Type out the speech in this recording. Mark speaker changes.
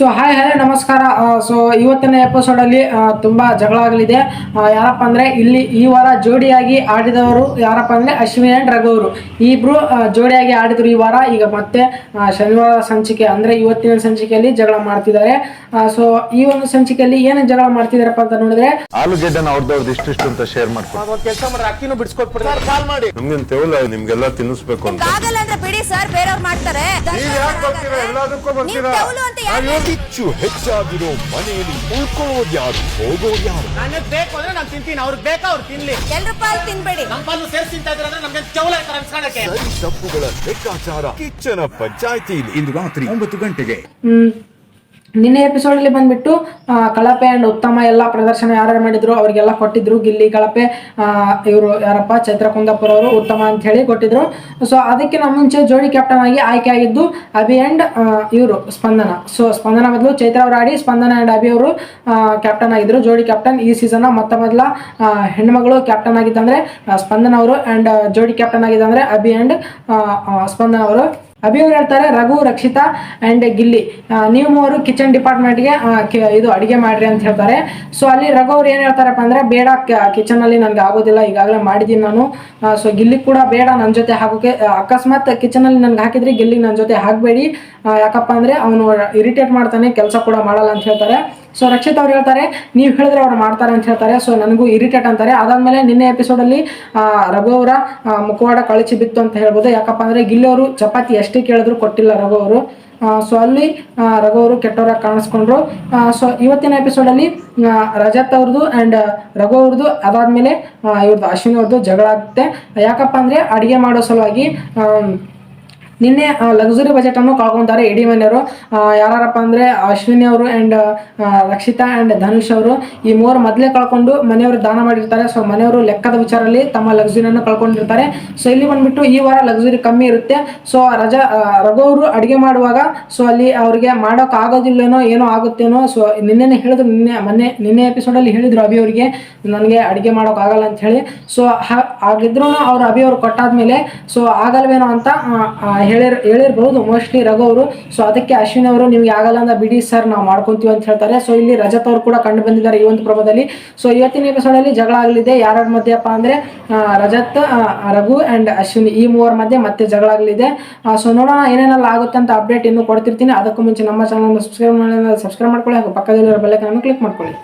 Speaker 1: So hi hello ನಮಸ್ಕಾರ. So ಇವತ್ತಿನ ಎಪಿಸೋಡಲ್ಲಿ ತುಂಬ ಜಗಳ ಆಗಲಿದೆ. ಯಾರಪ್ಪ ಅಂದರೆ ಇಲ್ಲಿ ಈ ವಾರ ಜೋಡಿಯಾಗಿ ಆಡಿದವರು ಯಾರಪ್ಪ ಅಂದರೆ ಅಶ್ವಿನಿ ಆ್ಯಂಡ್ ರಘು ಅವರು ಇಬ್ಬರು ಜೋಡಿಯಾಗಿ ಆಡಿದರು ಈ ವಾರ. ಈಗ ಮತ್ತೆ ಶನಿವಾರ ಸಂಚಿಕೆ ಅಂದರೆ ಇವತ್ತಿನ ಸಂಚಿಕೆಯಲ್ಲಿ ಜಗಳ ಮಾಡ್ತಿದ್ದಾರೆ. ಸೊ ಈ ಒಂದು ಸಂಚಿಕೆಯಲ್ಲಿ ಏನು ಜಗಳ ಮಾಡ್ತಿದಾರಪ್ಪ ಅಂತ ನೋಡಿದ್ರೆ
Speaker 2: ಆಲೂಗೆಡ್ಡೆನ ಅವ್ರದವ್ರದ್ದು ಇಷ್ಟಿಷ್ಟು ಅಂತ ಶೇರ್ ಮಾಡ್ಕೊಂಡು
Speaker 3: ಕೆಲಸ ಮಾಡ್ರೆ ಅಕ್ಕಿನೂ ಬಿಡಿಸ್ಕೊಟ್ಬಿಡಿ ಸರ್, ಕಾಲ್ ಮಾಡಿ.
Speaker 2: ನಮ್ಗೇನ್ ತೆವಲ್ಲ ನಿಮ್ಗೆಲ್ಲ ತಿನ್ನಿಸ್ಬೇಕು ಅಂತ
Speaker 4: ಆಗಲ್ಲ ಅಂದ್ರೆ ಬಿಡಿ ಸರ್, ಬೇರೆಯವ್ರು ಮಾಡ್ತಾರೆ.
Speaker 3: ನೀವ್ ಯಾಕೆ ಬರ್ತೀರಾ? ಎಲ್ಲದಕ್ಕೂ ಬರ್ತೀರಾ?
Speaker 5: ಕಿಚ್ಚು ಹೆಚ್ಚಾಗಿರೋ ಮನೆಯಲ್ಲಿ ಉಳ್ಕೊಳ್ಳೋದು ಯಾರು, ಹೋಗೋದು ಯಾರು?
Speaker 3: ನನಗ್ ಬೇಕು ಅಂದ್ರೆ ನಾನು ತಿಂತೀನಿ, ಅವ್ರಿಗೆ ಬೇಕಾ ಅವ್ರು ತಿನ್ಲಿ.
Speaker 4: ಎಲ್ರ ಪಾಲ್ ತಿನ್ಬೇಡಿ.
Speaker 3: ನಮ್ಮ ಪಾಲು ಸೇರ್ಸಿ ತಿಂತಾ ಇದ್ರೆ ನಮ್ಗೆ ಚೌಲ ಇರ್ತಾರೆ ಅನ್ಸ್ಕೊಳಕ್ಕೆ.
Speaker 5: ಸರಿ ತಪ್ಪುಗಳ ಲೆಕ್ಕಾಚಾರ ಕಿಚ್ಚನ ಪಂಚಾಯಿತಿಯಲ್ಲಿ ಇಂದು ರಾತ್ರಿ 9 ಗಂಟೆಗೆ.
Speaker 1: ನಿನ್ನೆ ಎಪಿಸೋಡಲ್ಲಿ ಬಂದ್ಬಿಟ್ಟು ಕಳಪೆ ಆ್ಯಂಡ್ ಉತ್ತಮ ಎಲ್ಲ ಪ್ರದರ್ಶನ ಯಾರ್ಯಾರು ಮಾಡಿದ್ರು ಅವರಿಗೆಲ್ಲ ಕೊಟ್ಟಿದ್ರು. ಗಿಲ್ಲಿ, ಕಳಪೆ, ಇವರು ಯಾರಪ್ಪ ಚೈತ್ರ ಕುಂದಾಪುರ ಅವರು ಉತ್ತಮ ಅಂತ ಹೇಳಿ ಕೊಟ್ಟಿದ್ರು. ಸೊ ಅದಕ್ಕಿಂತ ಮುಂಚೆ ಜೋಡಿ ಕ್ಯಾಪ್ಟನ್ ಆಗಿ ಆಯ್ಕೆ ಆಗಿದ್ದು ಅಭಿ ಆ್ಯಂಡ್ ಇವರು ಸ್ಪಂದನ. ಸೊ ಸ್ಪಂದನ ಬದಲು ಚೈತ್ರ ಅವರು ಆಡಿ ಸ್ಪಂದನ ಆ್ಯಂಡ್ ಅಭಿ ಅವರು ಕ್ಯಾಪ್ಟನ್ ಆಗಿದ್ರು, ಜೋಡಿ ಕ್ಯಾಪ್ಟನ್. ಈ ಸೀಸನ್ ಮೊದಲ ಹೆಣ್ಮಗಳು ಕ್ಯಾಪ್ಟನ್ ಆಗಿದ್ದಂದ್ರೆ ಸ್ಪಂದನ ಅವರು, ಆ್ಯಂಡ್ ಜೋಡಿ ಕ್ಯಾಪ್ಟನ್ ಆಗಿದ್ದಂದ್ರೆ ಅಭಿ ಆ್ಯಂಡ್ ಸ್ಪಂದನ ಅವರು. ಅಭಿ ಅವ್ರು ಹೇಳ್ತಾರೆ ರಘು, ರಕ್ಷಿತಾ ಆ್ಯಂಡ್ ಗಿಲ್ಲಿ ನೀವು ಮೂವರು ಕಿಚನ್ ಡಿಪಾರ್ಟ್ಮೆಂಟ್ಗೆ ಇದು ಅಡುಗೆ ಮಾಡಿರಿ ಅಂತ ಹೇಳ್ತಾರೆ. ಸೊ ಅಲ್ಲಿ ರಘು ಅವ್ರು ಏನು ಹೇಳ್ತಾರಪ್ಪ ಅಂದರೆ ಬೇಡ, ಕಿಚನಲ್ಲಿ ನನಗೆ ಆಗೋದಿಲ್ಲ, ಈಗಾಗಲೇ ಮಾಡಿದ್ದೀನಿ ನಾನು. ಸೊ ಗಿಲ್ಲಿ ಕೂಡ ಬೇಡ ನನ್ನ ಜೊತೆ ಹಾಕೋಕೆ, ಅಕಸ್ಮಾತ್ ಕಿಚನಲ್ಲಿ ನನಗೆ ಹಾಕಿದ್ರೆ ಗಿಲ್ಲಿ ನನ್ನ ಜೊತೆ ಹಾಕಬೇಡಿ, ಯಾಕಪ್ಪ ಅಂದರೆ ಅವನು ಇರಿಟೇಟ್ ಮಾಡ್ತಾನೆ, ಕೆಲಸ ಕೂಡ ಮಾಡಲ್ಲ ಅಂತ ಹೇಳ್ತಾರೆ. ಸೊ ರಕ್ಷಿತ್ ಅವ್ರು ಹೇಳ್ತಾರೆ ನೀವು ಹೇಳಿದ್ರೆ ಅವ್ರು ಮಾಡ್ತಾರೆ ಅಂತ ಹೇಳ್ತಾರೆ. ಸೊ ನನಗೂ ಇರಿಟೇಟ್ ಅಂತಾರೆ. ಅದಾದಮೇಲೆ ನಿನ್ನೆ ಎಪಿಸೋಡಲ್ಲಿ ರಘು ಅವರ ಮುಖವಾಡ ಕಳಚಿ ಬಿತ್ತು ಅಂತ ಹೇಳ್ಬೋದು. ಯಾಕಪ್ಪ ಅಂದರೆ ಗಿಲ್ಲಿ ಅವರು ಚಪಾತಿ ಎಷ್ಟೇ ಕೇಳಿದ್ರು ಕೊಟ್ಟಿಲ್ಲ ರಘು ಅವರು. ಸೊ ಅಲ್ಲಿ ರಘು ಅವರು ಕೆಟ್ಟವರಾಗಿ ಕಾಣಿಸ್ಕೊಂಡ್ರು. ಸೊ ಇವತ್ತಿನ ಎಪಿಸೋಡಲ್ಲಿ ರಜತ್ ಅವ್ರದ್ದು ಆ್ಯಂಡ್ ರಘು ಅವ್ರದ್ದು, ಅದಾದಮೇಲೆ ಇವ್ರದ್ದು ಅಶ್ವಿನಿ ಅವ್ರದ್ದು ಜಗಳ ಆಗುತ್ತೆ. ಯಾಕಪ್ಪ ಅಂದರೆ ಅಡುಗೆ ಮಾಡೋ ಸಲುವಾಗಿ ನಿನ್ನೆ ಲಕ್ಸುರಿ ಬಜೆಟನ್ನು ಕಳ್ಕೊತಾರೆ ಇಡೀ ಮನೆಯವರು. ಯಾರಪ್ಪ ಅಂದರೆ ಅಶ್ವಿನಿ ಅವರು ಆ್ಯಂಡ್ ರಕ್ಷಿತಾ ಆ್ಯಂಡ್ ಧನುಷ್ ಅವರು ಈ ಮೂವರು ಮೊದಲೇ ಕಳ್ಕೊಂಡು ಮನೆಯವರು ದಾನ ಮಾಡಿರ್ತಾರೆ. ಸೊ ಮನೆಯವರು ಲೆಕ್ಕದ ವಿಚಾರದಲ್ಲಿ ತಮ್ಮ ಲಕ್ಸುರಿಯನ್ನು ಕಳ್ಕೊಂಡಿರ್ತಾರೆ. ಸೊ ಇಲ್ಲಿ ಬಂದುಬಿಟ್ಟು ಈ ವಾರ ಲಕ್ಸುರಿ ಕಮ್ಮಿ ಇರುತ್ತೆ. ಸೊ ರಘು ಅವರು ಅಡುಗೆ ಮಾಡುವಾಗ ಸೊ ಅಲ್ಲಿ ಅವರಿಗೆ ಮಾಡೋಕೆ ಆಗೋದಿಲ್ಲೇನೋ ಏನೋ ಆಗುತ್ತೇನೋ. ಸೊ ನಿನ್ನೆ ಹೇಳಿದ್ರು, ನಿನ್ನೆ ಎಪಿಸೋಡಲ್ಲಿ ಹೇಳಿದರು ಅಭಿ ಅವರಿಗೆ ನನಗೆ ಅಡುಗೆ ಮಾಡೋಕ್ಕಾಗಲ್ಲ ಅಂತ ಹೇಳಿ. ಸೊ ಹಾಗಿದ್ರೂ ಅವರು ಅಭಿ ಅವರು ಕೊಟ್ಟಾದ್ಮೇಲೆ ಸೊ ಆಗಲ್ವೇನೋ ಅಂತ ಹೇಳಿರ್ಬೋದು ಮೋಸ್ಟ್ಲಿ ರಘು ಅವರು. ಸೊ ಅದಕ್ಕೆ ಅಶ್ವಿನಿ ಅವರು ನಿಮ್ಗೆ ಆಗಲ್ಲ ಅಂದ್ರೆ ಬಿಡಿ ಸರ್ ನಾವು ಮಾಡ್ಕೊಂತೀವಿ ಅಂತ ಹೇಳ್ತಾರೆ. ಸೊ ಇಲ್ಲಿ ರಜತ್ ಅವರು ಕೂಡ ಕಂಡು ಬಂದಿದ್ದಾರೆ ಈ ಒಂದು ಪ್ರಭಾವದಲ್ಲಿ. ಸೊ ಇವತ್ತಿನ ಎಪಿಸೋಡಲ್ಲಿ ಜಗಳ ಆಗಲಿದೆ. ಯಾರ್ಯಾರ ಮಧ್ಯೆಪ್ಪ ಅಂದರೆ ರಜತ್, ರಘು ಆ್ಯಂಡ್ ಅಶ್ವಿನಿ ಈ ಮೂವರ ಮಧ್ಯೆ ಮತ್ತೆ ಜಗಳ ಆಗಲಿದೆ. ಸೊ ನೋಡೋಣ ಏನೇನೆಲ್ಲ ಆಗುತ್ತೆ ಅಂತ ಅಪ್ಡೇಟ್ ಇನ್ನೂ ಕೊಡ್ತಿರ್ತೀನಿ. ಅದಕ್ಕೂ ಮುಂಚೆ ನಮ್ಮ ಚಾನಲ್ ಸಬ್ಸ್ಕ್ರೈಬ್ ಮಾಡ್ಕೊಳ್ಳಿ ಹಾಗೂ ಪಕ್ಕದಲ್ಲಿರೋ ಬೆಲ್ ಐಕಾನ್ ಅನ್ನು ಕ್ಲಿಕ್ ಮಾಡ್ಕೊಳ್ಳಿ.